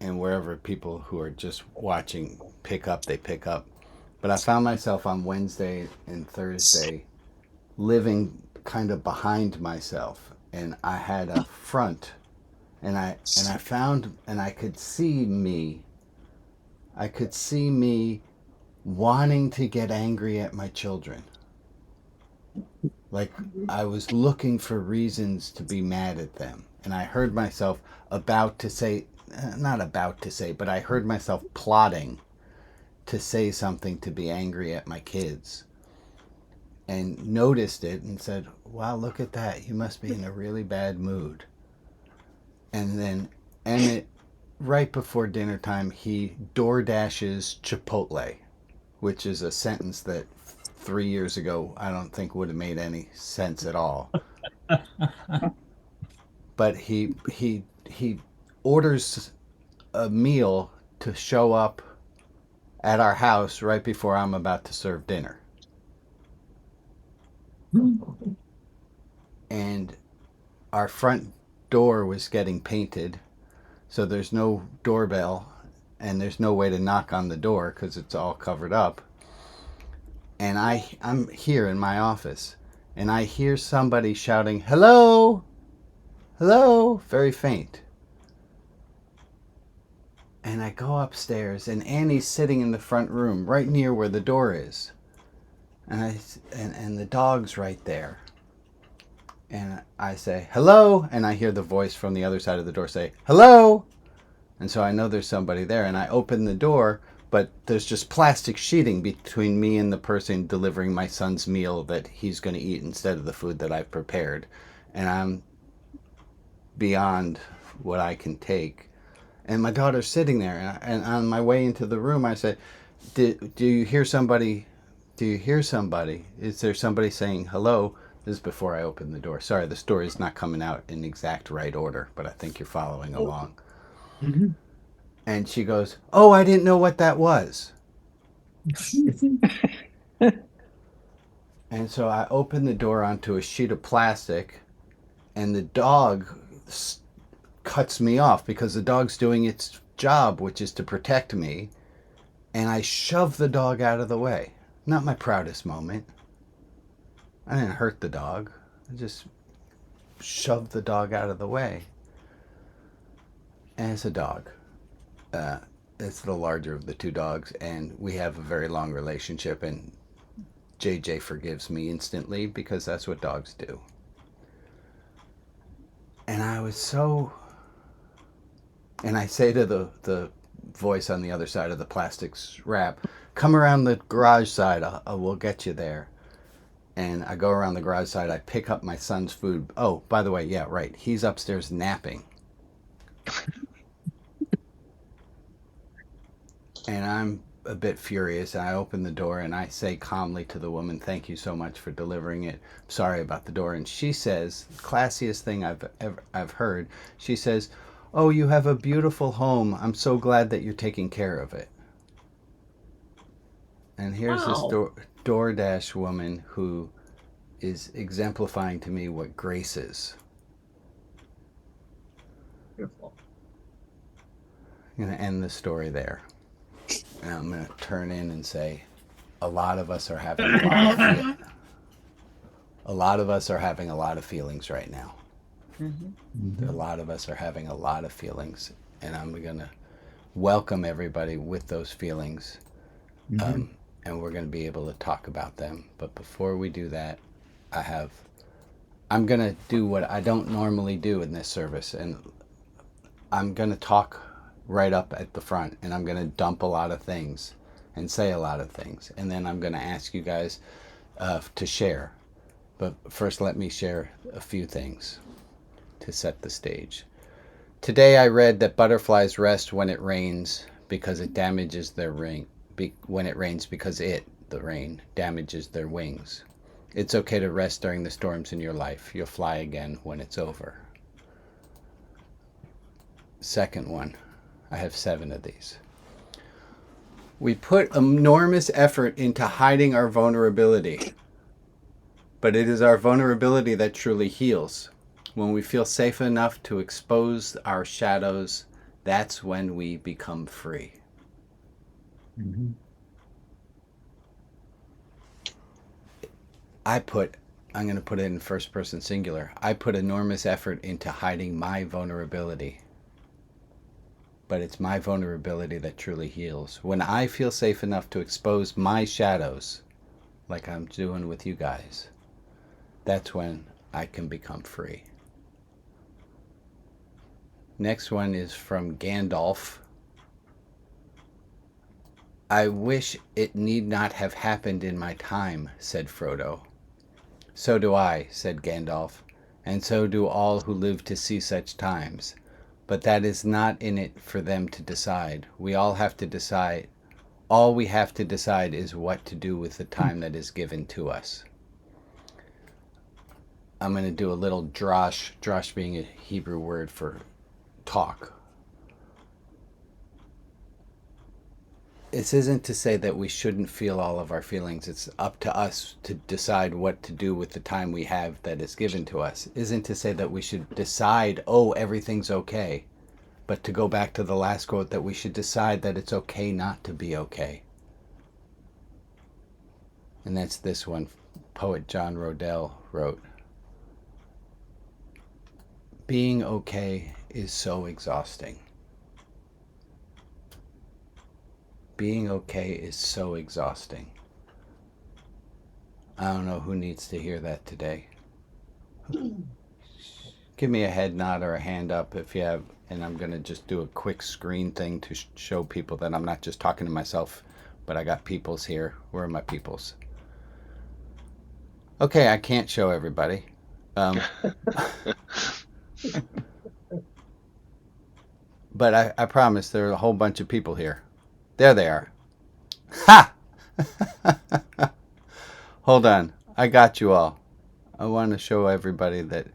and wherever people who are just watching pick up, they pick up. But I found myself on Wednesday and Thursday living kind of behind myself, and I had a front, and I found, and I could see me wanting to get angry at my children. Like I was looking for reasons to be mad at them. And I heard myself about to say, not about to say, but I heard myself plotting to say something to be angry at my kids, and noticed it and said, wow, look at that. You must be in a really bad mood. And then Emmett, right before dinner time, he door dashes Chipotle, which is a sentence that 3 years ago I don't think would have made any sense at all. But he orders a meal to show up at our house right before I'm about to serve dinner. And our front door was getting painted, so there's no doorbell and there's no way to knock on the door because it's all covered up. And I'm here in my office, and I hear somebody shouting, "Hello, hello," very faint. And I go upstairs, and Annie's sitting in the front room, right near where the door is, and the dog's right there. And I say, "Hello," and I hear the voice from the other side of the door say, "Hello," and so I know there's somebody there, and I open the door, but there's just plastic sheeting between me and the person delivering my son's meal that he's going to eat instead of the food that I've prepared, and I'm beyond what I can take. And my daughter's sitting there, and on my way into the room, I said, do you hear somebody? Do you hear somebody? Is there somebody saying hello? This is before I open the door. Sorry, the story is not coming out in exact right order, but I think you're following along. Mhm. And she goes, "Oh, I didn't know what that was." And so I open the door onto a sheet of plastic, and the dog cuts me off because the dog's doing its job, which is to protect me. And I shove the dog out of the way. Not my proudest moment. I didn't hurt the dog. I just shoved the dog out of the way. And it's a dog. Uh, it's the larger of the two dogs, and we have a very long relationship. And JJ forgives me instantly because that's what dogs do. And I was so. And I say to the voice on the other side of the plastic wrap, "Come around the garage side. We'll get you there." And I go around the garage side. I pick up my son's food. Oh, by the way, yeah, right. He's upstairs napping. And I'm a bit furious. And I open the door and I say calmly to the woman, "Thank you so much for delivering it. Sorry about the door." And she says, classiest thing I've heard. She says, "Oh, you have a beautiful home. I'm so glad that you're taking care of it." And here's this Wow. DoorDash woman who is exemplifying to me what grace is. Beautiful. I'm going to end the story there. And I'm going to turn in and say, a lot of us are having a lot of a lot of us are having a lot of feelings right now. Mhm. A Mhm. lot of us are having a lot of feelings, and I'm going to welcome everybody with those feelings, Mhm. and we're going to be able to talk about them. But before we do that, I have I'm going to do what I don't normally do in this service, and I'm going to talk right up at the front, and I'm going to dump a lot of things and say a lot of things. And then I'm going to ask you guys to share. But first, let me share a few things to set the stage. Today, I read that butterflies rest when it rains because it damages their ring. When it rains, because the rain, damages their wings. It's okay to rest during the storms in your life. You'll fly again when it's over. Second one, I have 7 of these. We put enormous effort into hiding our vulnerability, but it is our vulnerability that truly heals. When we feel safe enough to expose our shadows That's when we become free. Mm-hmm. I'm going to put it in first person singular. I put enormous effort into hiding my vulnerability. But it's my vulnerability that truly heals. When I feel safe enough to expose my shadows, like I'm doing with you guys, that's when I can become free. Next one is from Gandalf. I wish it need not have happened in my time, said Frodo. So do I, said Gandalf, and so do all who live to see such times. But that is not in it for them to decide. We all have to decide. All we have to decide is what to do with the time that is given to us. I'm going to do a little drosh, drosh being a Hebrew word for talk. This isn't to say that we shouldn't feel all of our feelings. It's up to us to decide what to do with the time we have that is given to us. Isn't to say that we should decide, oh, everything's okay. But to go back to the last quote, that we should decide that it's okay not to be okay. And that's this one. Poet John Rodell wrote, being okay is so exhausting. Being okay is so exhausting. I don't know who needs to hear that today. Give me a head nod or a hand up if you have, and I'm going to just do a quick screen thing to show people that I'm not just talking to myself, but I got peoples here. Where are my peoples? Okay, I can't show everybody. But I promise there are a whole bunch of people here. There they are. Ha! Hold on. I got you all. I want to show everybody that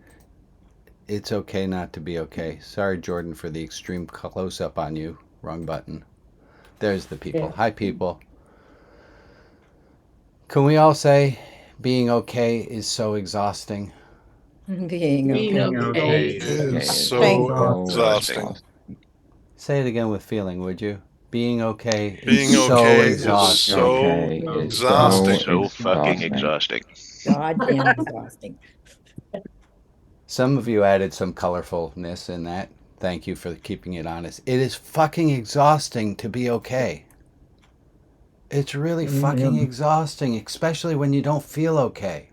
it's okay not to be okay. Sorry, Jordan, for the extreme close-up on you. Wrong button. There's the people. Yeah. Hi, people. Can we all say being okay is so exhausting? Being okay is is so exhausting. exhausting. Say it again with feeling, would you? Being okay is Being so okay is exhausting. so exhausting. So fucking exhausting. Goddamn exhausting. Some of you added some colorfulness in that. Thank you for keeping it honest. It is fucking exhausting to be okay. It's really fucking exhausting, especially when you don't feel okay.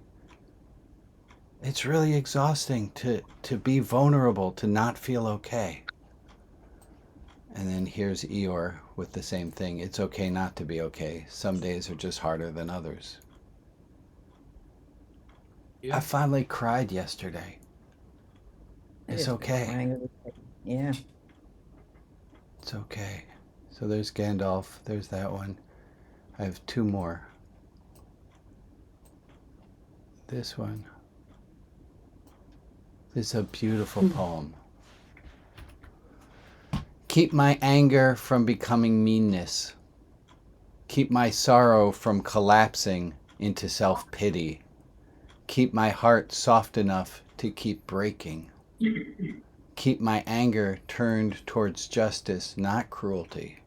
It's really exhausting to be vulnerable, to not feel okay. And then here's Eeyore with the same thing. It's okay not to be okay. Some days are just harder than others. Yeah. I finally cried yesterday. It's okay. Yeah. It's okay. So there's Gandalf. There's that one. I have two more. This one. This is a beautiful poem. Keep my anger from becoming meanness. Keep my sorrow from collapsing into self-pity. Keep my heart soft enough to keep breaking. Keep my anger turned towards justice, not cruelty.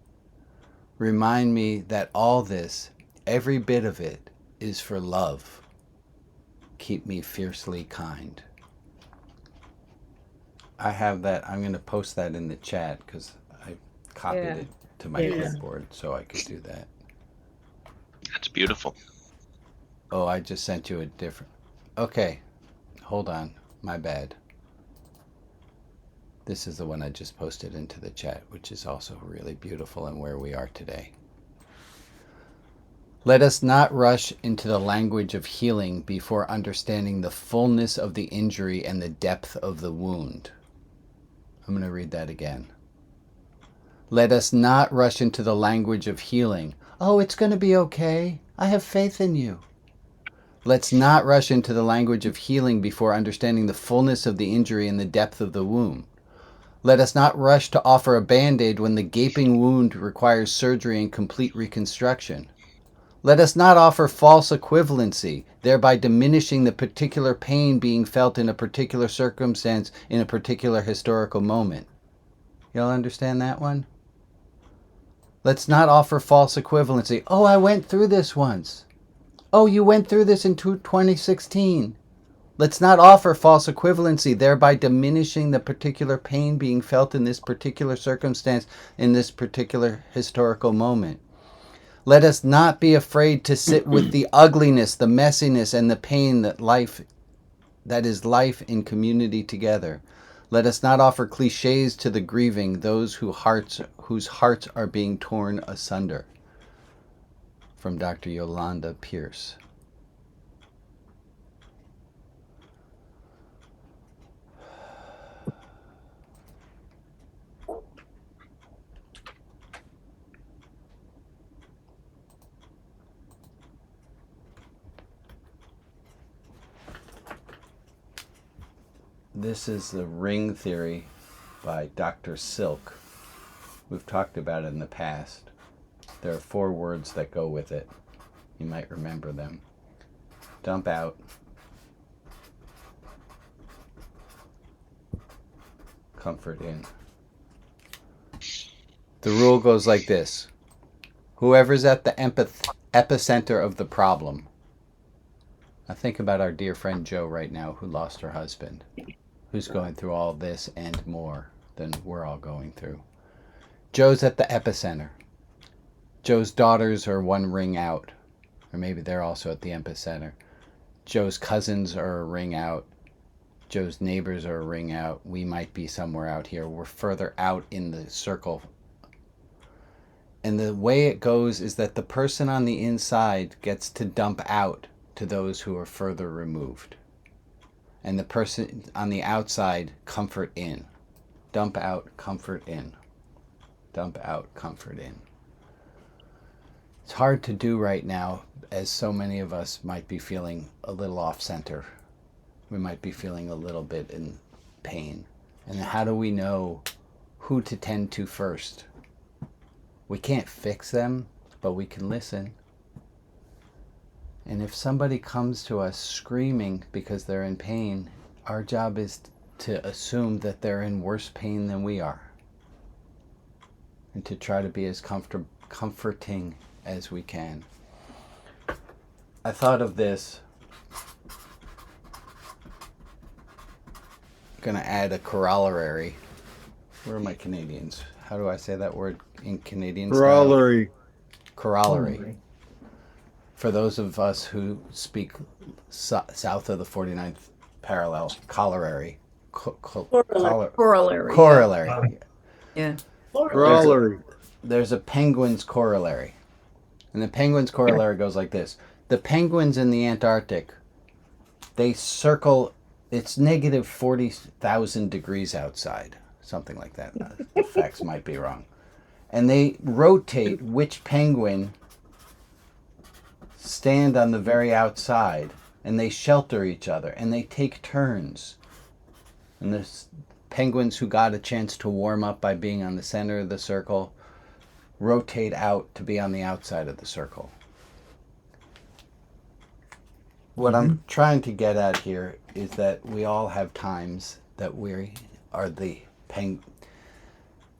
Remind me that all this, every bit of it, is for love. Keep me fiercely kind. I have that. I'm going to post that in the chat because I copied it to my clipboard so I could do that. That's beautiful. Oh, I just sent you a different... Okay, hold on. My bad. This is the one I just posted into the chat, which is also really beautiful and where we are today. Let us not rush into the language of healing before understanding the fullness of the injury and the depth of the wound. I'm going to read that again. Let us not rush into the language of healing. Oh, it's going to be okay. I have faith in you. Let's not rush into the language of healing before understanding the fullness of the injury and the depth of the wound. Let us not rush to offer a Band-Aid when the gaping wound requires surgery and complete reconstruction. Let us not offer false equivalency, thereby diminishing the particular pain being felt in a particular circumstance in a particular historical moment. Y'all understand that one? Let's not offer false equivalency. Oh, I went through this once. Oh, you went through this in 2016. Let's not offer false equivalency, thereby diminishing the particular pain being felt in this particular circumstance, in this particular historical moment. Let us not be afraid to sit with the ugliness, the messiness, and the pain that is life in community together. Let us not offer cliches to the grieving, those whose hearts are being torn asunder. From Dr. Yolanda Pierce. This is the ring theory by Dr. Silk. We've talked about it in the past. There are 4 words that go with it. You might remember them. Dump out. Comfort in. The rule goes like this. Whoever's at the epicenter of the problem. Now think about our dear friend Jo right now who lost her husband, who's going through all this and more than we're all going through. Jo's at the epicenter. Jo's daughters are 1 ring out, or maybe they're also at the epicenter. Jo's cousins are a ring out. Jo's neighbors are a ring out. We might be somewhere out here. We're further out in the circle. And the way it goes is that the person on the inside gets to dump out to those who are further removed. And the person on the outside, comfort in. Dump out, comfort in. Dump out, comfort in. It's hard to do right now, as so many of us might be feeling a little off center. We might be feeling a little bit in pain. And how do we know who to tend to first? We can't fix them, but we can listen. And if somebody comes to us screaming because they're in pain, our job is to assume that they're in worse pain than we are. And to try to be as comforting as we can. I thought of this. I'm going to add a corollary. Where are my Canadians? How do I say that word in Canadian Corollary. Corollary. For those of us who speak south of the 49th parallel, corollary. Corollary. Corollary. Yeah. Corollary. There's a penguin's corollary. And the penguin's corollary goes like this. The penguins in the Antarctic, they circle, it's negative 40,000 degrees outside. Something like that. The facts might be wrong. And they rotate which penguin stand on the very outside, and they shelter each other, and they take turns. And the penguins who got a chance to warm up by being on the center of the circle rotate out to be on the outside of the circle. What I'm trying to get at here is that we all have times that we are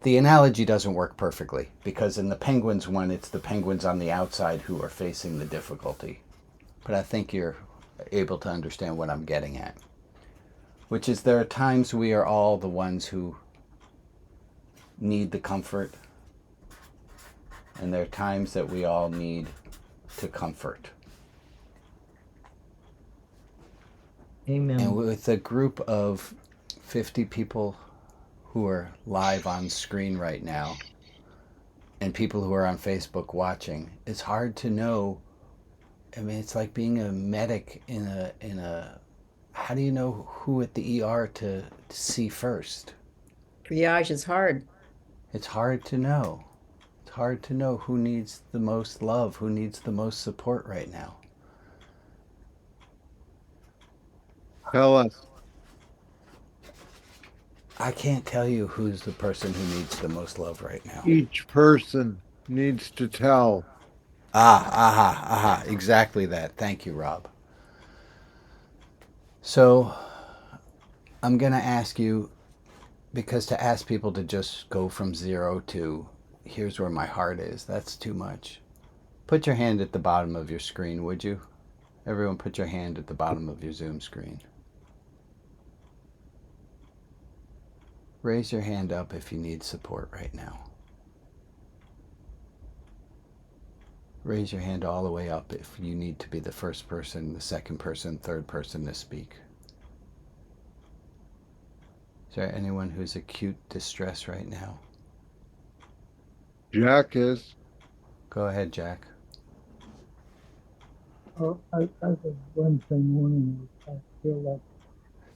the analogy doesn't work perfectly, because in the penguins one, it's the penguins on the outside who are facing the difficulty. But I think you're able to understand what I'm getting at. Which is there are times we are all the ones who need the comfort, and there are times that we all need to comfort. Amen. And with a group of 50 people who are live on screen right now, and people who are on Facebook watching, it's hard to know. I mean, it's like being a medic in a how do you know who at the ER to see first? Triage is hard. It's hard to know. It's hard to know who needs the most love, who needs the most support right now. Tell us. I can't tell you who's the person who needs the most love right now. Each person needs to tell. Exactly that. Thank you, Rob. So I'm going to ask you, because to ask people to just go from 0 to here's where my heart is, that's too much. Put your hand at the bottom of your screen, would you? Everyone put your hand at the bottom of your Zoom screen. Raise your hand up if you need support right now. Raise your hand all the way up if you need to be the first person, the second person, third person to speak. Is there anyone who's acute distress right now? Jack is. Go ahead, Jack. As of Wednesday morning, I feel like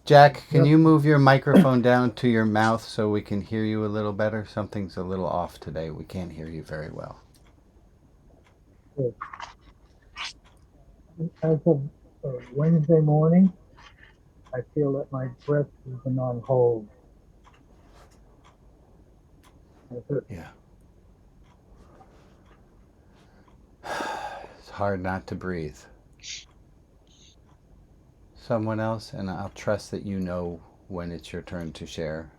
Jack, can you move your microphone down to your mouth so we can hear you a little better? Something's a little off today. We can't hear you very well. as of Wednesday morning, I feel that my breath has been on hold. Yeah. It's hard not to breathe. Someone else, and I'll trust that you know when it's your turn to share.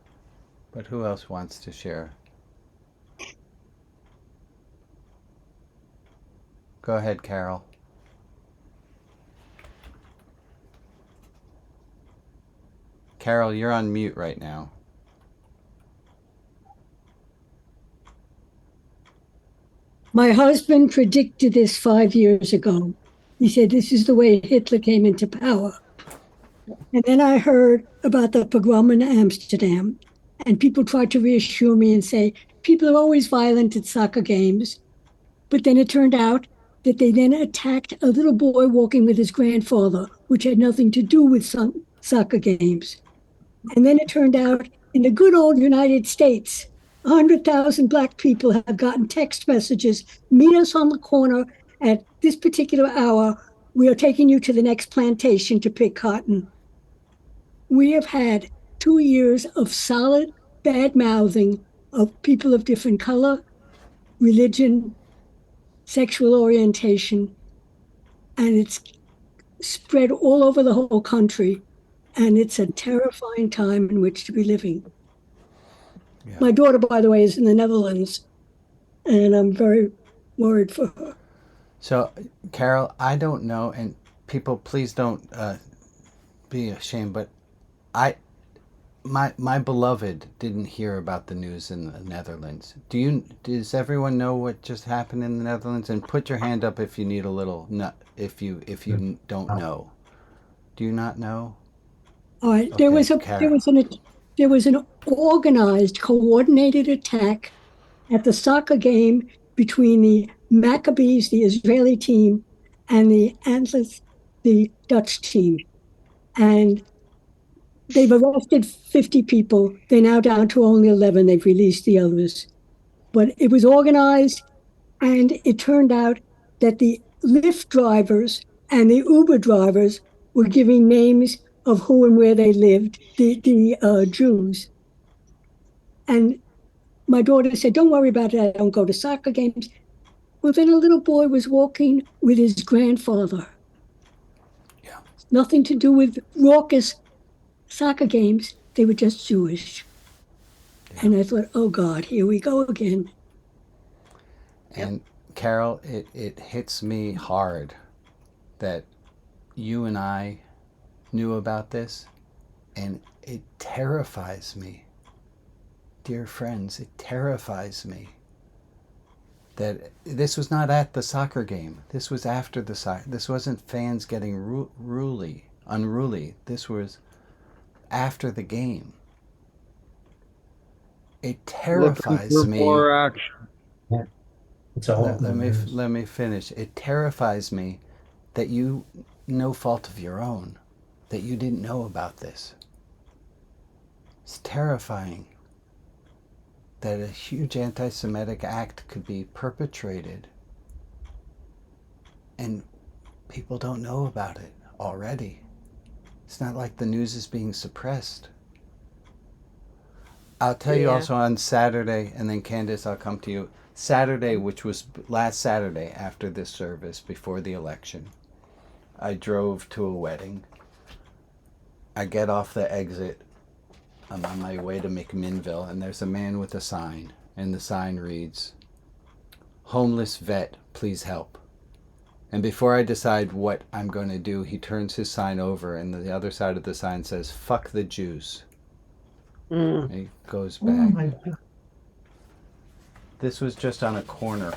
But who else wants to share? Go ahead, Carol. Carol, you're on mute right now. My husband predicted this 5 years ago. He said this is the way Hitler came into power. And then I heard about the pogrom in Amsterdam, and people tried to reassure me and say, people are always violent at soccer games. But then it turned out that they then attacked a little boy walking with his grandfather, which had nothing to do with some soccer games. And then it turned out in the good old United States, 100,000 Black people have gotten text messages, meet us on the corner at this particular hour. We are taking you to the next plantation to pick cotton. We have had 2 years of solid bad mouthing of people of different color, religion, sexual orientation, and it's spread all over the whole country. And it's a terrifying time in which to be living. Yeah. My daughter, by the way, is in the Netherlands, and I'm very worried for her. So, Carol, I don't know, and people, please don't be ashamed, but my beloved didn't hear about the news in the Netherlands. Does everyone know what just happened in the Netherlands? And put your hand up if you need a little, if you don't know. Do you not know? All right. Okay, there was an organized, coordinated attack at the soccer game between the Maccabees, the Israeli team, and the Antlers, the Dutch team. And they've arrested 50 people. They're now down to only 11. They've released the others. But it was organized, and it turned out that the Lyft drivers and the Uber drivers were giving names of who and where they lived, the Jews. And my daughter said, don't worry about it. I don't go to soccer games. Well, then a little boy was walking with his grandfather. Yeah. Nothing to do with raucous soccer games. They were just Jewish. Yeah. And I thought, oh, God, here we go again. And Carol, it hits me hard that you and I knew about this, and it terrifies me. Dear friends, it terrifies me that this was not at the soccer game. This was after the soccer. This wasn't fans getting unruly. This was after the game. It terrifies me. More action. Yeah. It's a whole let me finish. It terrifies me that you, no fault of your own, that you didn't know about this. It's terrifying that a huge anti-Semitic act could be perpetrated and people don't know about it already. It's not like the news is being suppressed. I'll tell you also on Saturday, and then Candace, I'll come to you. Saturday, which was last Saturday after this service, before the election, I drove to a wedding. I get off the exit I'm on my way to McMinnville, and there's a man with a sign, and the sign reads, "Homeless vet, please help." And before I decide what I'm going to do, he turns his sign over, and the other side of the sign says, "Fuck the Jews." And he goes Oh back. my God. This was just on a corner.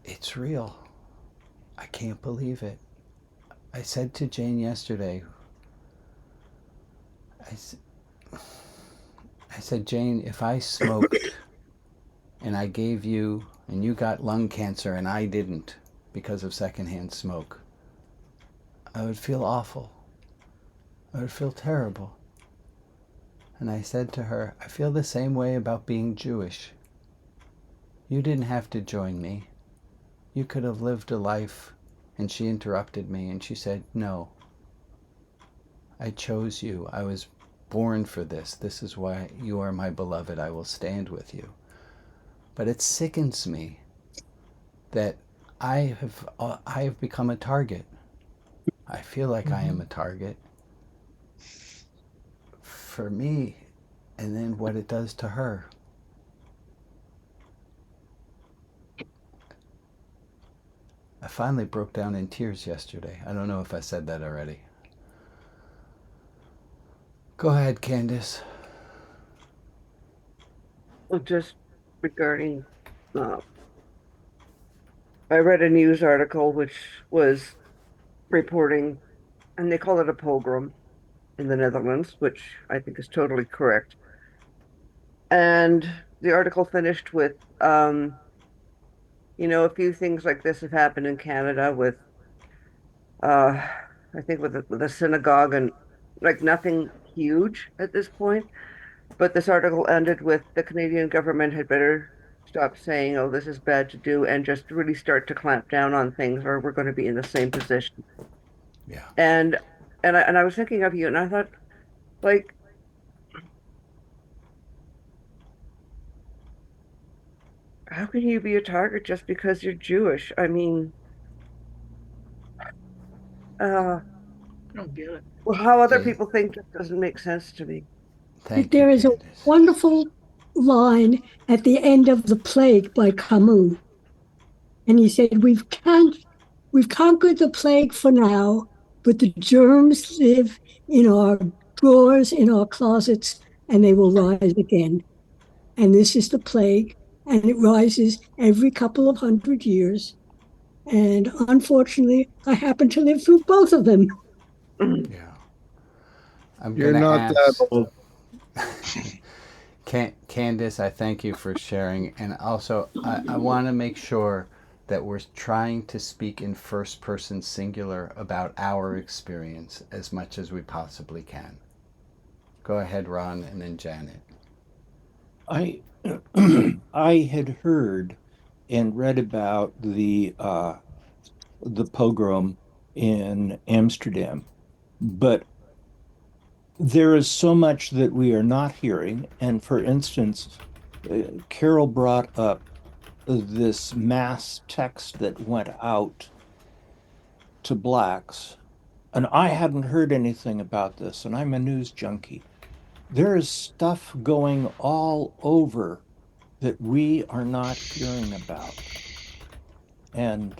It's real. I can't believe it. I said to Jane yesterday, I said, "Jane, if I smoked and I gave you, and you got lung cancer and I didn't because of secondhand smoke, I would feel awful. I would feel terrible." And I said to her, "I feel the same way about being Jewish. You didn't have to join me. You could have lived a life." And she interrupted me and she said, "No, I chose you. I was born for this. This is why you are my beloved. I will stand with you." But it sickens me that I have become a target. I feel like I am a target for me, and then what it does to her. I finally broke down in tears yesterday. I don't know if I said that already. Go ahead, Candace. Well, just regarding, uh, I read a news article which was reporting, and they call it a pogrom in the Netherlands, which I think is totally correct. And the article finished with, a few things like this have happened in Canada with, I think with a synagogue and like nothing huge at this point. But this article ended with the Canadian government had better stop saying, "Oh, this is bad to do," and just really start to clamp down on things, or we're going to be in the same position. Yeah. And I was thinking of you, and I thought, like, how can you be a target just because you're Jewish? I mean, I don't get it. well, how other They, people think just doesn't make sense to me. thank you, There is a Candace. wonderful line at the end of The Plague by Camus. And he said, we've conquered the plague for now, but the germs live in our drawers, in our closets, and they will rise again. And this is the plague, and it rises every couple of 100 years. And unfortunately, I happen to live through both of them. Yeah. I'm You're going to not that ask old. Candace, I thank you for sharing. And also, I want to make sure that we're trying to speak in first person singular about our experience as much as we possibly can. Go ahead, Ron, and then Janet. I I had heard and read about the pogrom in Amsterdam, but there is so much that we are not hearing. And for instance, Carol brought up this mass text that went out to blacks, and I hadn't heard anything about this, and I'm a news junkie. There is stuff going all over that we are not hearing about. And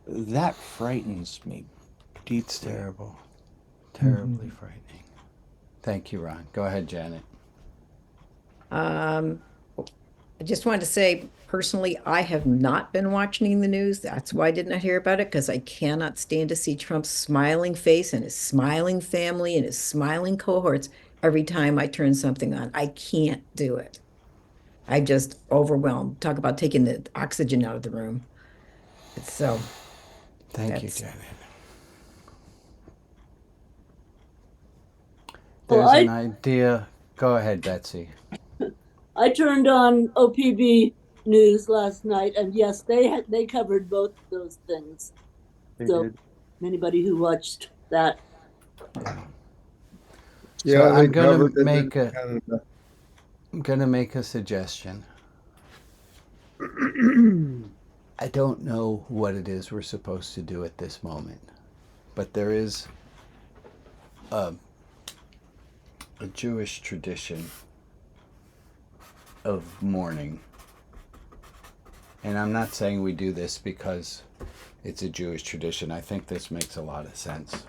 that frightens me deeply. It's terrible. Terribly frightening. Thank you, Ron. Go ahead, Janet. I just wanted to say personally, I have not been watching the news. That's why I did not hear about it, because I cannot stand to see Trump's smiling face and his smiling family and his smiling cohorts every time I turn something on. I can't do it. I'm just overwhelmed. Talk about taking the oxygen out of the room. So Thank you, that's Janet. Well, There's an idea. Go ahead, Betsy. I turned on OPB news last night, and yes, they covered both those things. They So did. anybody who watched that, Yeah, So they I'm gonna covered it in make a Canada. I'm gonna make a suggestion. I don't know what it is we're supposed to do at this moment, but there is a Jewish tradition of mourning. And I'm not saying we do this because it's a Jewish tradition. I think this makes a lot of sense.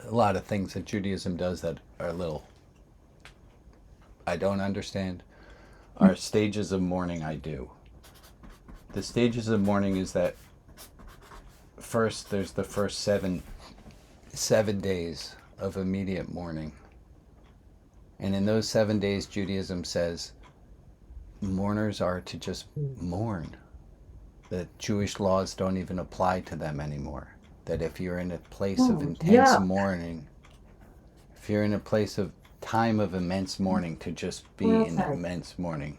A lot of things that Judaism does that are a little I don't understand are stages of mourning I do. The stages of mourning is that first there's the first seven days of immediate mourning. And in those 7 days, Judaism says mourners are to just mourn. That Jewish laws don't even apply to them anymore. That if you're in a place of intense mourning, if you're in a place of time of immense mourning, to just be in immense mourning.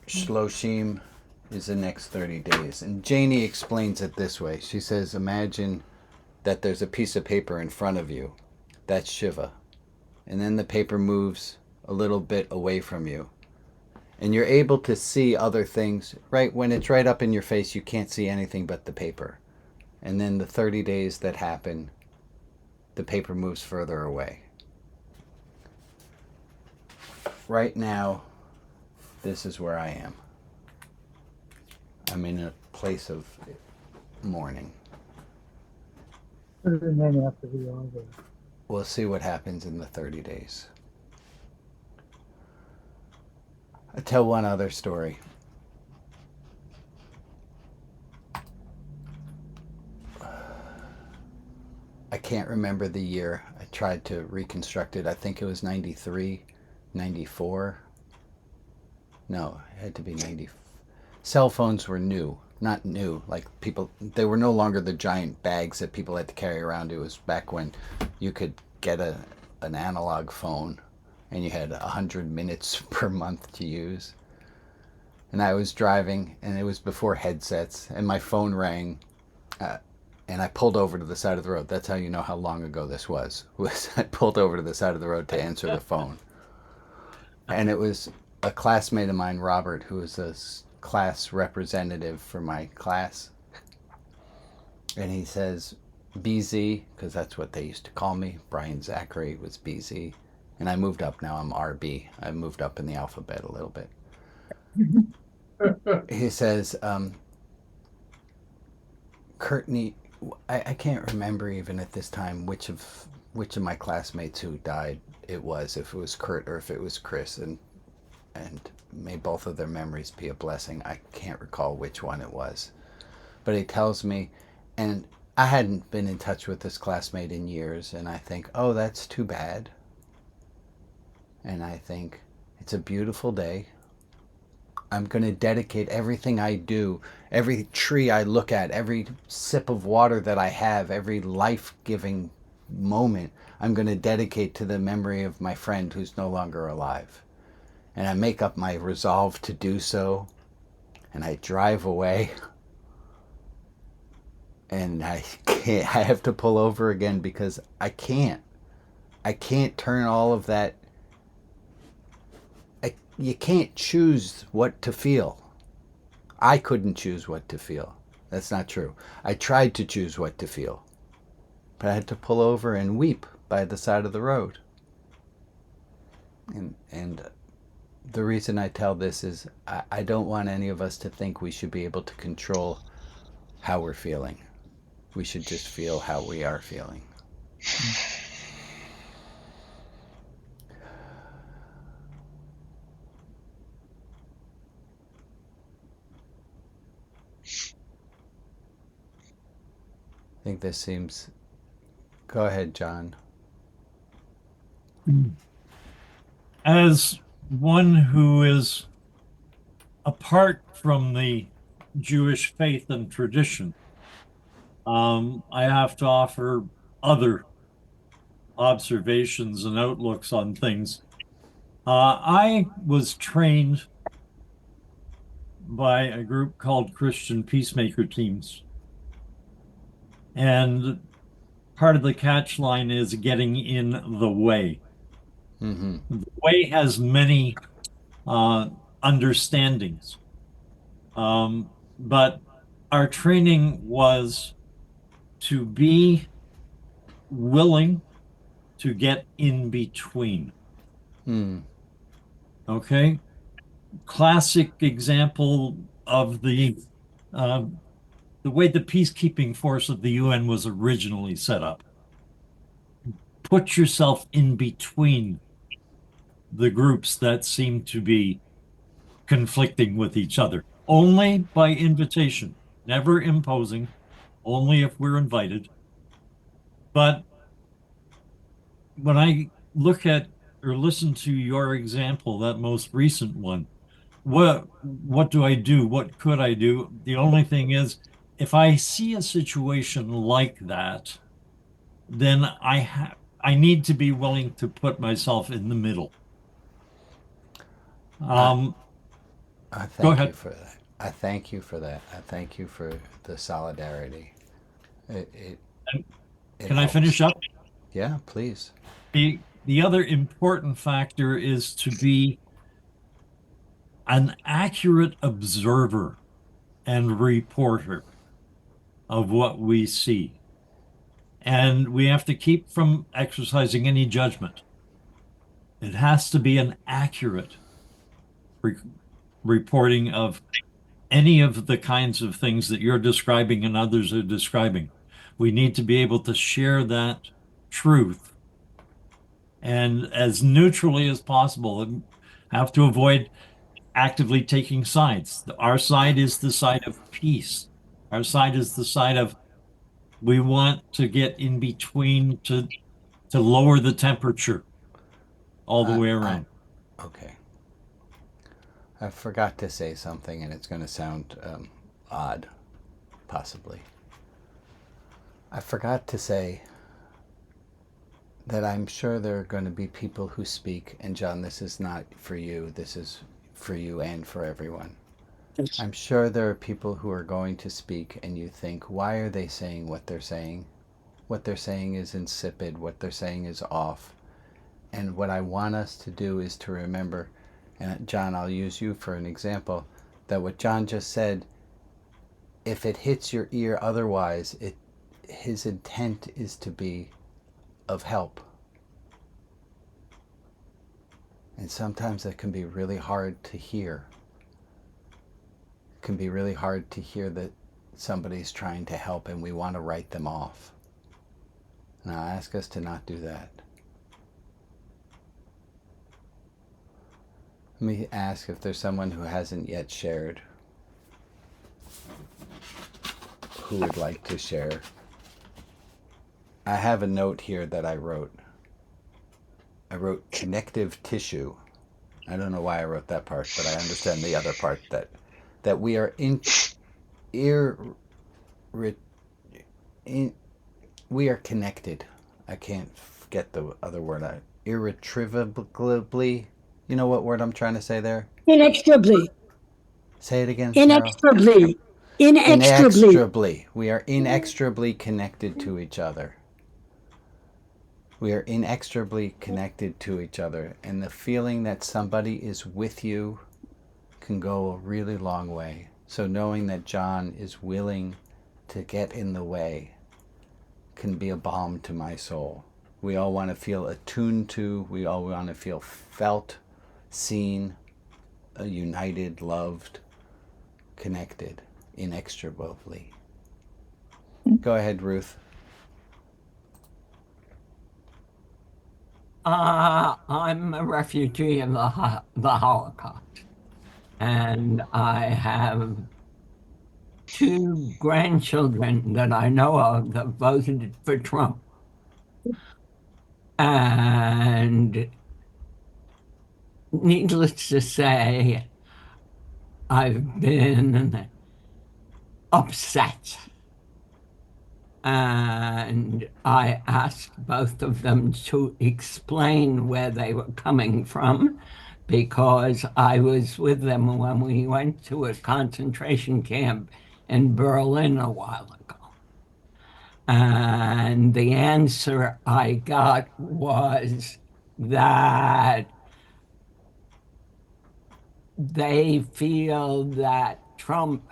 Shloshim is the next 30 days. And Janie explains it this way. She says, imagine that there's a piece of paper in front of you. That's Shiva. And then the paper moves a little bit away from you. And you're able to see other things. Right when it's right up in your face, you can't see anything but the paper. And then the 30 days that happen, the paper moves further away. Right now, this is where I am. I'm in a place of mourning. And then after we are there. We'll see what happens in the 30 days. I'll tell one other story. I can't remember the year. I tried to reconstruct it. I think it was 93, 94. No, it had to be 90. Cell phones were new. Not new. Like people, they were no longer the giant bags that people had to carry around. It was back when you could get an analog phone and you had 100 minutes per month to use. And I was driving, and it was before headsets, and my phone rang, and I pulled over to the side of the road. That's how you know how long ago this was I pulled over to the side of the road to answer the phone. And it was a classmate of mine, Robert, who was a class representative for my class. And he says, BZ, because that's what they used to call me. Brian Zachary was BZ. And I moved up now. I'm RB. I moved up in the alphabet a little bit. He says, Courtney, I can't remember even at this time which of my classmates who died it was, if it was Kurt or if it was Chris, and may both of their memories be a blessing. I can't recall which one it was. But he tells me, and I hadn't been in touch with this classmate in years, and I think, oh, that's too bad. And I think, it's a beautiful day. I'm going to dedicate everything I do, every tree I look at, every sip of water that I have, every life-giving moment, I'm going to dedicate to the memory of my friend who's no longer alive. And I make up my resolve to do so, and I drive away. And I have to pull over again because I can't turn all of that. You can't choose what to feel. I couldn't choose what to feel. That's not true. I tried to choose what to feel, but I had to pull over and weep by the side of the road. And the reason I tell this is I don't want any of us to think we should be able to control how we're feeling. We should just feel how we are feeling. I think this seems... Go ahead, John. As one who is apart from the Jewish faith and tradition, I have to offer other observations and outlooks on things. I was trained by a group called Christian Peacemaker Teams. And part of the catch line is getting in the way. Mm-hmm. The way has many understandings. But our training was to be willing to get in between. Okay. Classic example of uh, the way the peacekeeping force of the UN was originally set up. Put yourself in between the groups that seem to be conflicting with each other, only by invitation, never imposing, only if we're invited. But when I look at or listen to your example, that most recent one, what do I do? What could I do? The only thing is, if I see a situation like that, then I need to be willing to put myself in the middle. I Go thank ahead. you for that. I thank you for that. I thank you for the solidarity. It Can I helps. finish up? Yeah, please. The other important factor is to be an accurate observer and reporter of what we see. And we have to keep from exercising any judgment. It has to be an accurate re reporting of any of the kinds of things that you're describing and others are describing. We need to be able to share that truth and as neutrally as possible and have to avoid actively taking sides. Our side is the side of peace. Our side is the side of we want to get in between to lower the temperature all the way around. Okay. I forgot to say something, and it's going to sound odd, possibly. I forgot to say that I'm sure there are going to be people who speak, and John, this is not for you, this is for you and for everyone. I'm sure there are people who are going to speak, and you think, why are they saying what they're saying? What they're saying is insipid, what they're saying is off. And what I want us to do is to remember, and John, I'll use you for an example, that what John just said, if it hits your ear otherwise, his intent is to be of help. And sometimes it can be really hard to hear. It can be really hard to hear that somebody's trying to help and we want to write them off. And I ask us to not do that. Let me ask if there's someone who hasn't yet shared, who would like to share. I have a note here that I wrote. I wrote connective tissue. I don't know why I wrote that part, but I understand the other part, that we are we are connected. I can't get the other word. Irretrievably. You know what word I'm trying to say there? Inextricably. Say it again, Cheryl. Inextricably. Inextricably. Inextricably. We are inextricably connected to each other. We are inextricably connected to each other. And the feeling that somebody is with you can go a really long way. So knowing that John is willing to get in the way can be a balm to my soul. We all want to feel attuned to, we all want to feel felt, seen, united, loved, connected, inextricably. Go ahead, Ruth. I'm a refugee in the Holocaust, and I have two grandchildren that I know of that voted for Trump. And needless to say, I've been upset. And I asked both of them to explain where they were coming from because I was with them when we went to a concentration camp in Berlin a while ago. And the answer I got was that they feel that Trump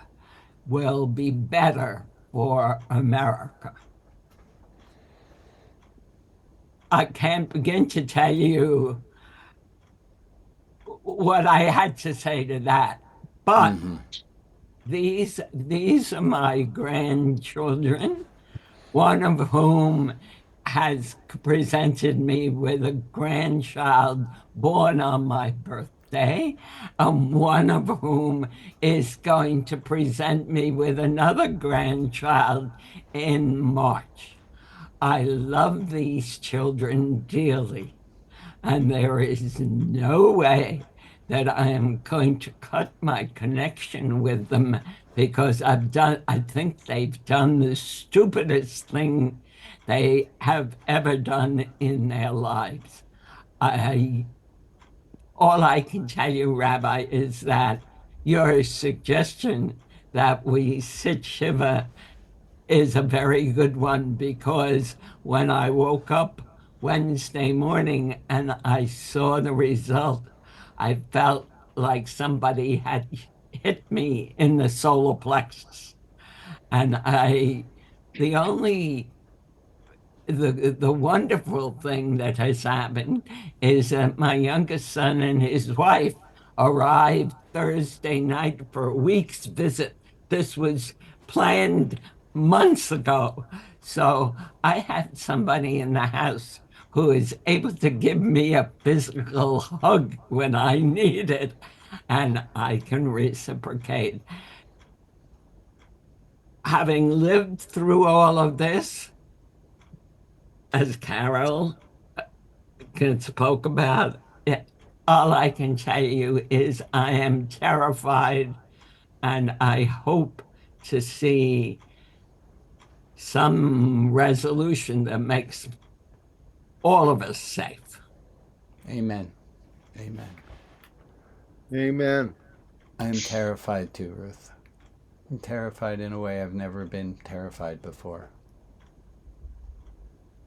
will be better for America. I can't begin to tell you what I had to say to that. But these are my grandchildren, one of whom has presented me with a grandchild born on my birthday, and one of whom is going to present me with another grandchild in March. I love these children dearly, and there is no way that I am going to cut my connection with them because I think they've done the stupidest thing they have ever done in their lives. I, all I can tell you, Rabbi, is that your suggestion that we sit Shiva is a very good one because when I woke up Wednesday morning and I saw the result, I felt like somebody had hit me in the solar plexus. And the only the wonderful thing that has happened is that my youngest son and his wife arrived Thursday night for a week's visit. This was planned months ago. So I had somebody in the house who is able to give me a physical hug when I need it, and I can reciprocate. Having lived through all of this, as Carol spoke about, all I can tell you is I am terrified, and I hope to see some resolution that makes all of us safe. Amen. Amen. Amen. I am terrified too, Ruth. I'm terrified in a way I've never been terrified before.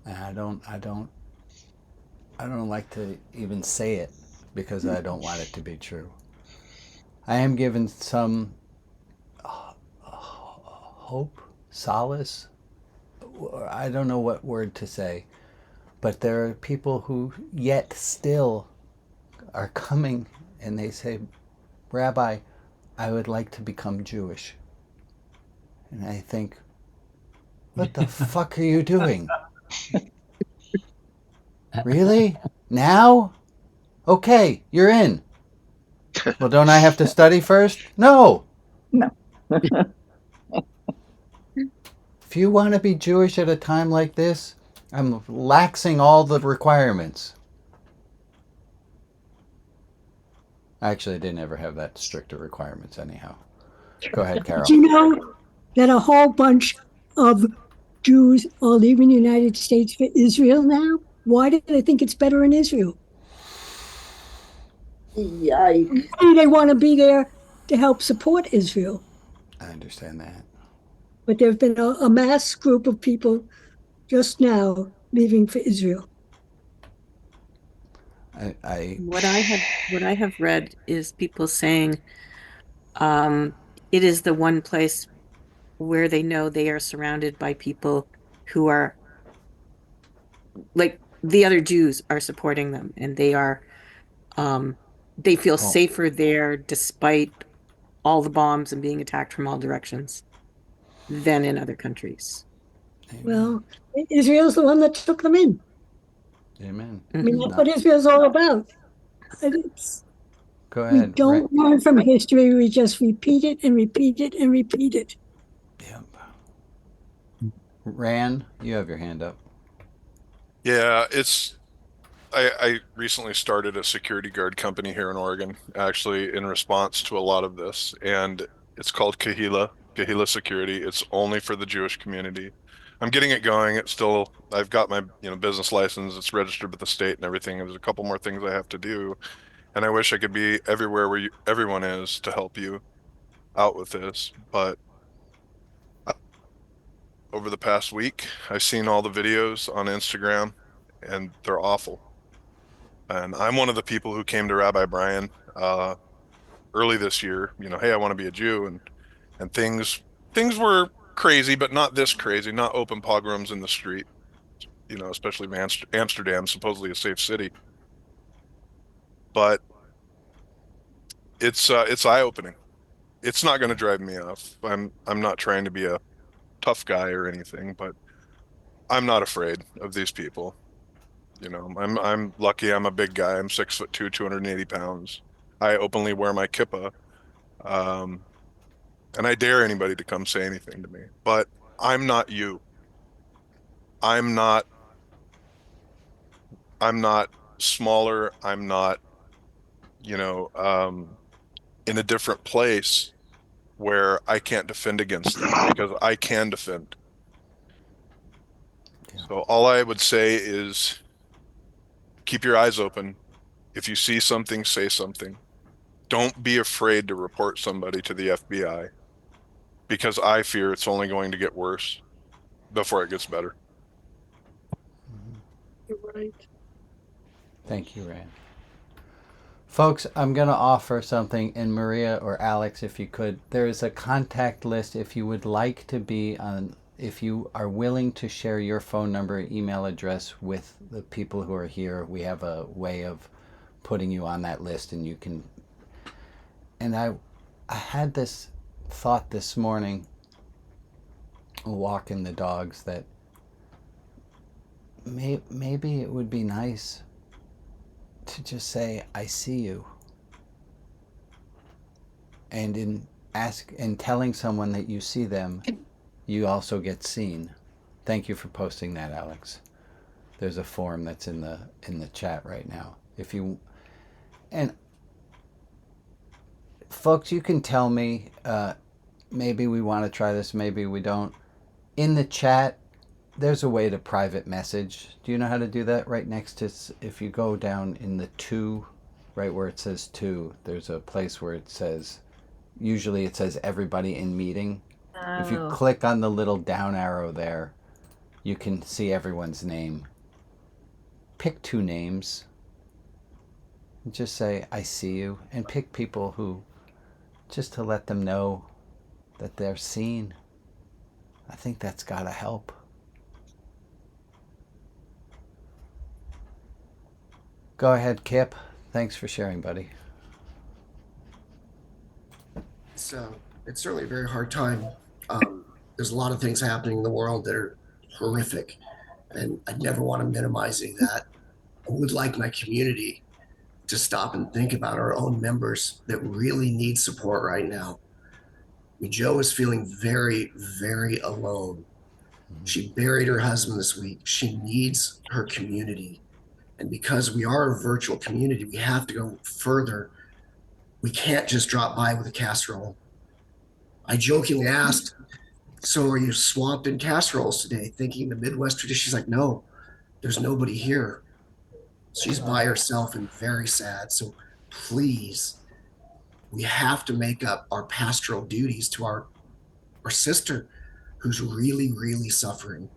And I don't like to even say it because I don't want it to be true. I am given some hope, solace. I don't know what word to say, but there are people who yet still are coming and they say, Rabbi, I would like to become Jewish. And I think, what the fuck are you doing? Really? Now? Okay, you're in. Well, don't I have to study first? No. No. If you want to be Jewish at a time like this, I'm laxing all the requirements. Actually, they never have that stricter requirements anyhow. Go ahead, Carol. Do you know that a whole bunch of Jews are leaving the United States for Israel now? Why do they think it's better in Israel? Yikes. Maybe they want to be there to help support Israel. I understand that. But there have been a mass group of people just now leaving for Israel. What I have read is people saying it is the one place where they know they are surrounded by people who are like the other Jews are supporting them, and they feel safer there despite all the bombs and being attacked from all directions than in other countries. Amen. Well, Israel's the one that took them in. Amen. I mean, that's what Israel's all about. Go ahead. We don't learn from history. We just repeat it and repeat it and repeat it. Yep. Ran, you have your hand up. Yeah, I recently started a security guard company here in Oregon, actually in response to a lot of this, and it's called Kahila Security. It's only for the Jewish community. I'm getting it going. I've got my, business license. It's registered with the state and everything. There's a couple more things I have to do, and I wish I could be everywhere where everyone is to help you out with this. But over the past week, I've seen all the videos on Instagram, and they're awful. And I'm one of the people who came to Rabbi Brian early this year, hey, I want to be a Jew, and things things were crazy, but not this crazy, not open pogroms in the street, especially Amsterdam, supposedly a safe city. But it's eye-opening. It's not going to drive me off. I'm not trying to be a tough guy or anything, but I'm not afraid of these people. I'm lucky. I'm a big guy. I'm 6'2", 280 pounds. I openly wear my kippah, and I dare anybody to come say anything to me. But I'm not you. I'm not. I'm not smaller. I'm not, in a different place where I can't defend against them because I can defend. Yeah. So all I would say is keep your eyes open. If you see something, say something. Don't be afraid to report somebody to the FBI because I fear it's only going to get worse before it gets better. You're right. Thank you, Rand. Folks, I'm going to offer something, and Maria or Alex, if you could, there is a contact list if you would like to be on, if you are willing to share your phone number and email address with the people who are here, we have a way of putting you on that list, and you can. And I had this thought this morning, walking the dogs, that maybe it would be nice to just say, I see you. And in telling someone that you see them, you also get seen. Thank you for posting that, Alex. There's a form that's in the chat right now. And folks, you can tell me, maybe we want to try this, maybe we don't. In the chat, there's a way to private message. Do you know how to do that? Right next to, if you go down in the 2, right where it says 2, there's a place where it says, usually it says everybody in meeting. If you click on the little down arrow there, you can see everyone's name. Pick 2 names. Just say, I see you. And pick people who, just to let them know that they're seen. I think that's got to help. Go ahead, Kip. Thanks for sharing, buddy. It's certainly a very hard time. There's a lot of things happening in the world that are horrific, and I never want to minimizing that. I would like my community to stop and think about our own members that really need support right now. I mean, Joe is feeling very, very alone. She buried her husband this week. She needs her community. And because we are a virtual community, we have to go further. We can't just drop by with a casserole. I jokingly asked, so are you swamped in casseroles today? Thinking the Midwest tradition. She's like, no, there's nobody here. She's by herself and very sad. So please, we have to make up our pastoral duties to our sister who's really, really suffering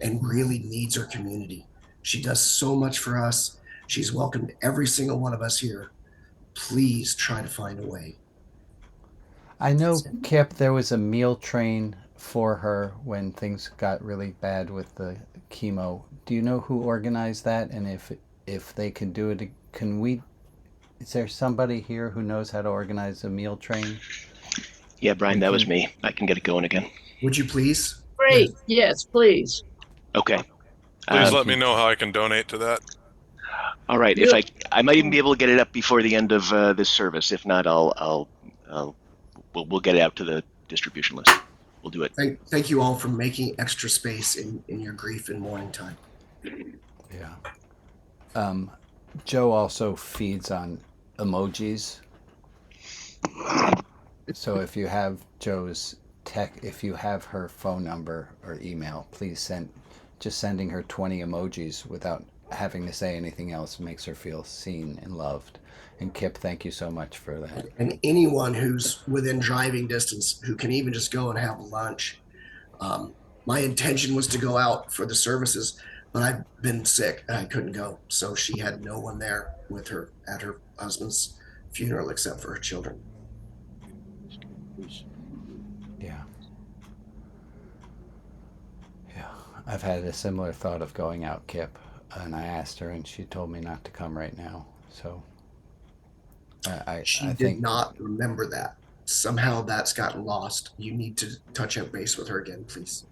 and really needs her community. She does so much for us. She's welcomed every single one of us here. Please try to find a way. I know, Kip, there was a meal train for her when things got really bad with the chemo. Do you know who organized that? And if they can do it, is there somebody here who knows how to organize a meal train? Yeah, Brian, that was me. I can get it going again. Would you please? Great. Yes, please. Okay. Please let me know how I can donate to that. All right. If I might even be able to get it up before the end of this service. If not, we'll get it out to the distribution list. We'll do it. Thank you all for making extra space in your grief and mourning time. Yeah. Joe also feeds on emojis. So if you have Joe's if you have her phone number or email, please sending her 20 emojis without having to say anything else makes her feel seen and loved. And Kip, thank you so much for that. And anyone who's within driving distance who can even just go and have lunch. My intention was to go out for the services, but I've been sick and I couldn't go. So she had no one there with her at her husband's funeral except for her children. Yeah. I've had a similar thought of going out, Kip, and I asked her, and she told me not to come right now. So She I did think not remember that. Somehow that's gotten lost. You need to touch up base with her again, please.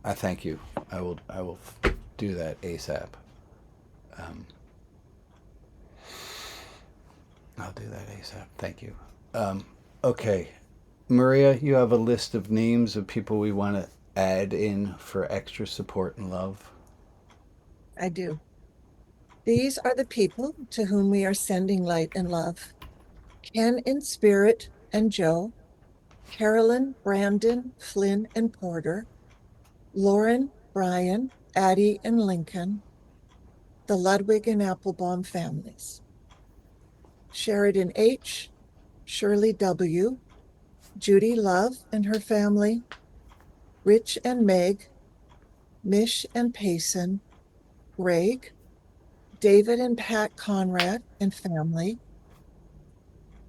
I thank you. I will do that ASAP. Um, I'll do that ASAP. Thank you. Okay, Maria, you have a list of names of people we want to add in for extra support and love. I do. These are the people to whom we are sending light and love. Ken in Spirit and Joe, Carolyn, Brandon, Flynn, and Porter, Lauren, Brian, Addie, and Lincoln, the Ludwig and Applebaum families. Sheridan H., Shirley W., Judy Love and her family, Rich and Meg, Mish and Payson, Greg, David and Pat Conrad and family,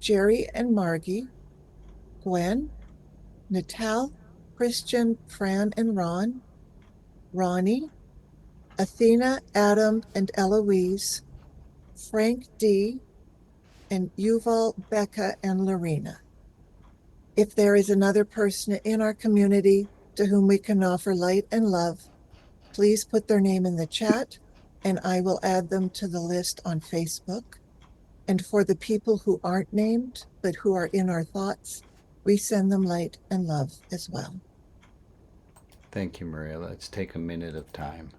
Jerry and Margie, Gwen, Natal, Christian, Fran and Ron, Ronnie, Athena, Adam, and Eloise, Frank D., and Yuval, Becca, and Lorena. If there is another person in our community to whom we can offer light and love, please put their name in the chat and I will add them to the list on Facebook. And for the people who aren't named, but who are in our thoughts, we send them light and love as well. Thank you, Maria. Let's take a minute of time.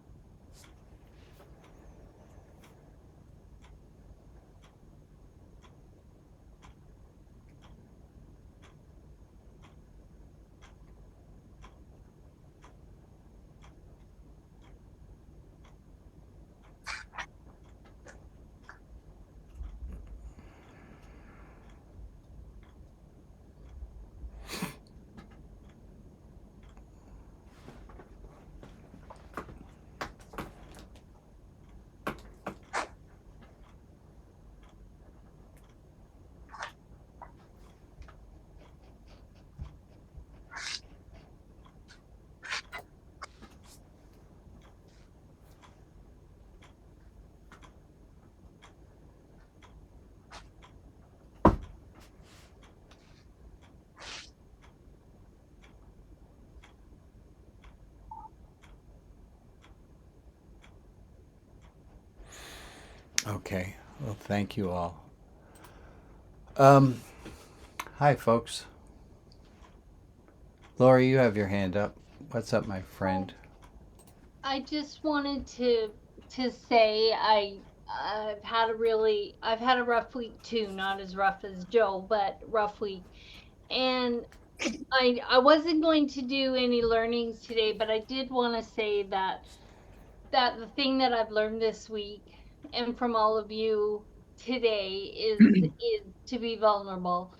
Okay. Well, thank you all. Hi, folks. Lori, you have your hand up. What's up, my friend? I just wanted to say I've had a rough week too, not as rough as Joe, but rough week. And I wasn't going to do any learnings today, but I did want to say that the thing that I've learned this week and from all of you today is to be vulnerable.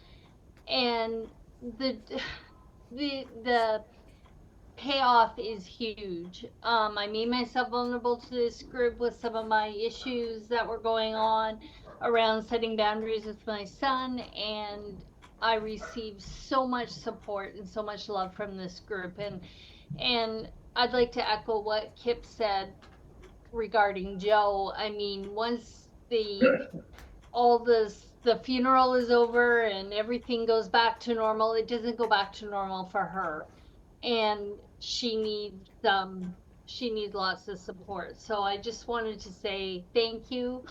And the the payoff is huge. I made myself vulnerable to this group with some of my issues that were going on around setting boundaries with my son, and I received so much support and so much love from this group. And I'd like to echo what Kip said regarding Joe. I mean, once the funeral is over and everything goes back to normal, it doesn't go back to normal for her, and she needs lots of support. So I just wanted to say thank you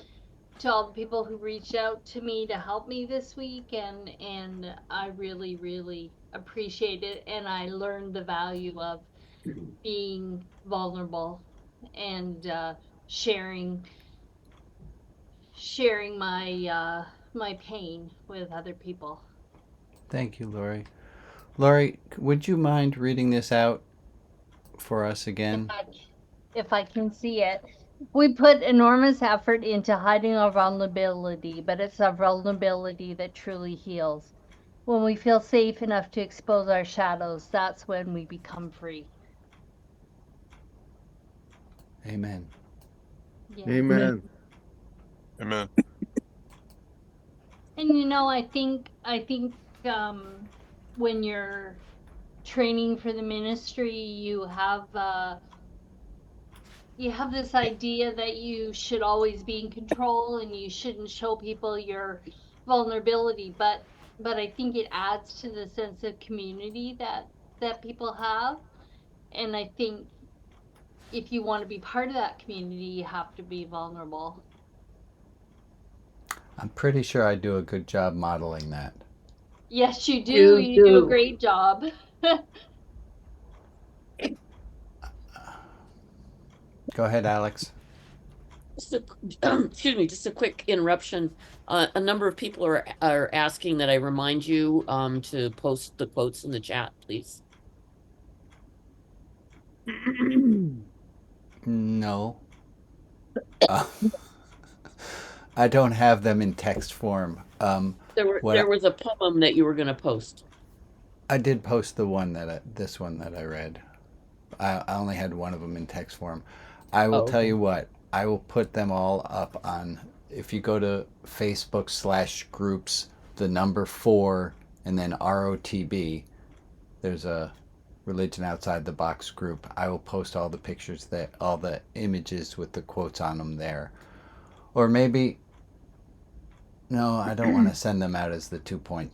to all the people who reached out to me to help me this week, and I really appreciate it, and I learned the value of being vulnerable and sharing my pain with other people. Thank you, Lori. Lori, would you mind reading this out for us again? If I can see it. We put enormous effort into hiding our vulnerability, but it's our vulnerability that truly heals. When we feel safe enough to expose our shadows, that's when we become free. Amen. Yeah. Amen. Amen. And I think when you're training for the ministry, you have this idea that you should always be in control and you shouldn't show people your vulnerability, but I think it adds to the sense of community that people have. And I think if you want to be part of that community, you have to be vulnerable. I'm pretty sure I do a good job modeling that. Yes, you do. You You do a do. great job. Go ahead, Alex. Just a, excuse me, just a quick interruption. A number of people are asking that I remind you to post the quotes in the chat, please. No. Uh, I don't have them in text form. There was a poem that you were going to post. I did post the one this one that I read. I only had one of them in text form. I will tell you what. I will put them all up on. If you go to Facebook/groups, the number 4, and then ROTB, there's a Religion Outside the Box group. I will post all the pictures all the images with the quotes on them there. Or maybe, no, I don't want to send them out as the 2-point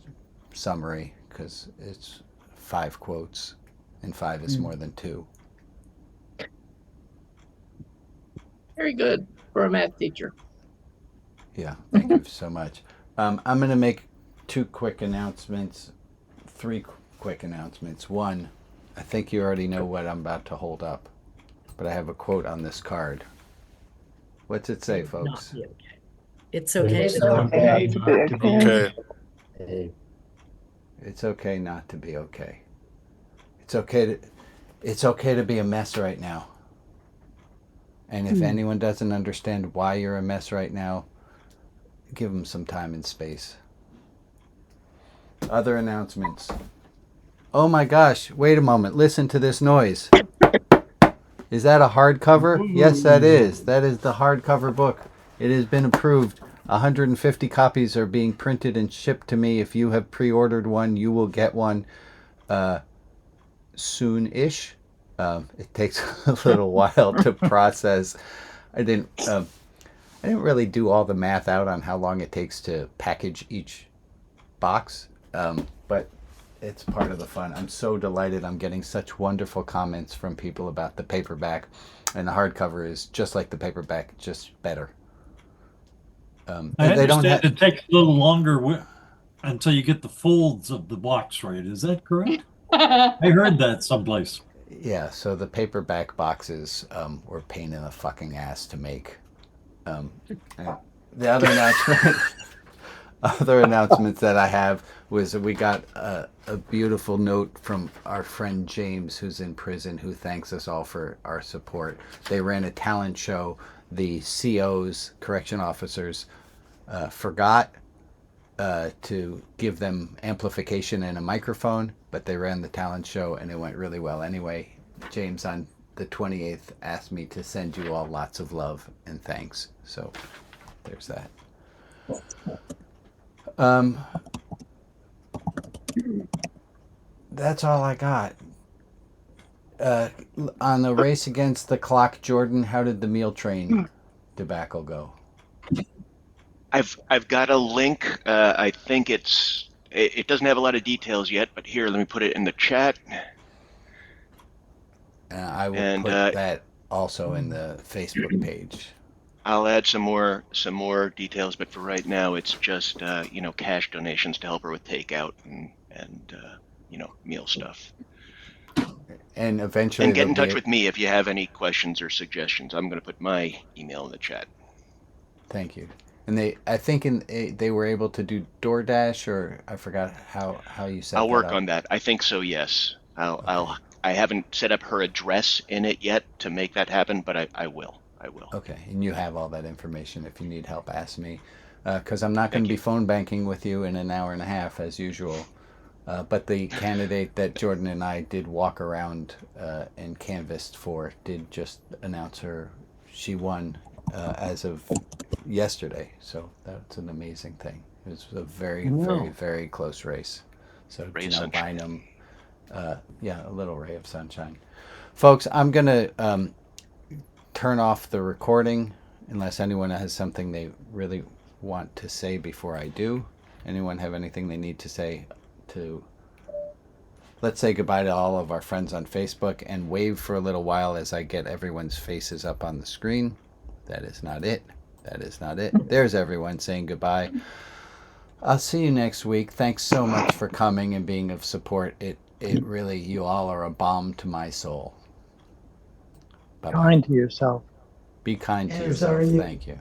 summary because it's 5 quotes and 5 is more than 2. Very good for a math teacher. Yeah, thank you so much. I'm going to make 2 quick announcements, 3 quick announcements. One, I think you already know what I'm about to hold up, but I have a quote on this card. What's it say, folks? It's okay. It's okay not to be Okay. It's okay not to be okay. It's okay to be a mess right now. And if anyone doesn't understand why you're a mess right now, give them some time and space. Other announcements. Oh my gosh, wait a moment. Listen to this noise. Is that a hardcover? Yes, that is. That is the hardcover book. It has been approved. 150 copies are being printed and shipped to me. If you have pre-ordered one, you will get one soon-ish. It takes a little while to process. I didn't really do all the math out on how long it takes to package each box, but it's part of the fun. I'm so delighted. I'm getting such wonderful comments from people about the paperback, and the hardcover is just like the paperback, just better. I understand it takes a little longer until you get the folds of the box right. Is that correct? I heard that someplace. Yeah, so the paperback boxes were a pain in the fucking ass to make. The other announcements that I have was we got a beautiful note from our friend James, who's in prison, who thanks us all for our support. They ran a talent show. The COs, correction officers, forgot to give them amplification and a microphone, but they ran the talent show and it went really well. Anyway, James on the 28th asked me to send you all lots of love and thanks. So there's that. That's all I got. On the race against the clock, Jordan, how did the meal train debacle go? I've got a link. I think it doesn't have a lot of details yet, but here, let me put it in the chat. I will put that also in the Facebook page. I'll add some more details, but for right now, it's just cash donations to help her with takeout and meal stuff. And eventually, and get in touch with me if you have any questions or suggestions. I'm going to put my email in the chat. Thank you. And I think they were able to do DoorDash, or I forgot how you set that up. I'll work on that. I think so. Yes. I haven't set up her address in it yet to make that happen, but I will. Okay, and you have all that information. If you need help, ask me, because I'm not going to be phone banking with you in an hour and a half as usual. But the candidate that Jordan and I did walk around and canvassed for did just announce she won as of yesterday. So that's an amazing thing. It was a very, very, very close race. So Janelle Bynum yeah, a little ray of sunshine. Folks, I'm going to turn off the recording unless anyone has something they really want to say before I do. Anyone have anything they need to say to... Let's say goodbye to all of our friends on Facebook and wave for a little while as I get everyone's faces up on the screen. That is not it. That is not it. There's everyone saying goodbye. I'll see you next week. Thanks so much for coming and being of support. It really, you all are a balm to my soul. Bye-bye. Kind to yourself. Be kind to As yourself. are you. Thank you.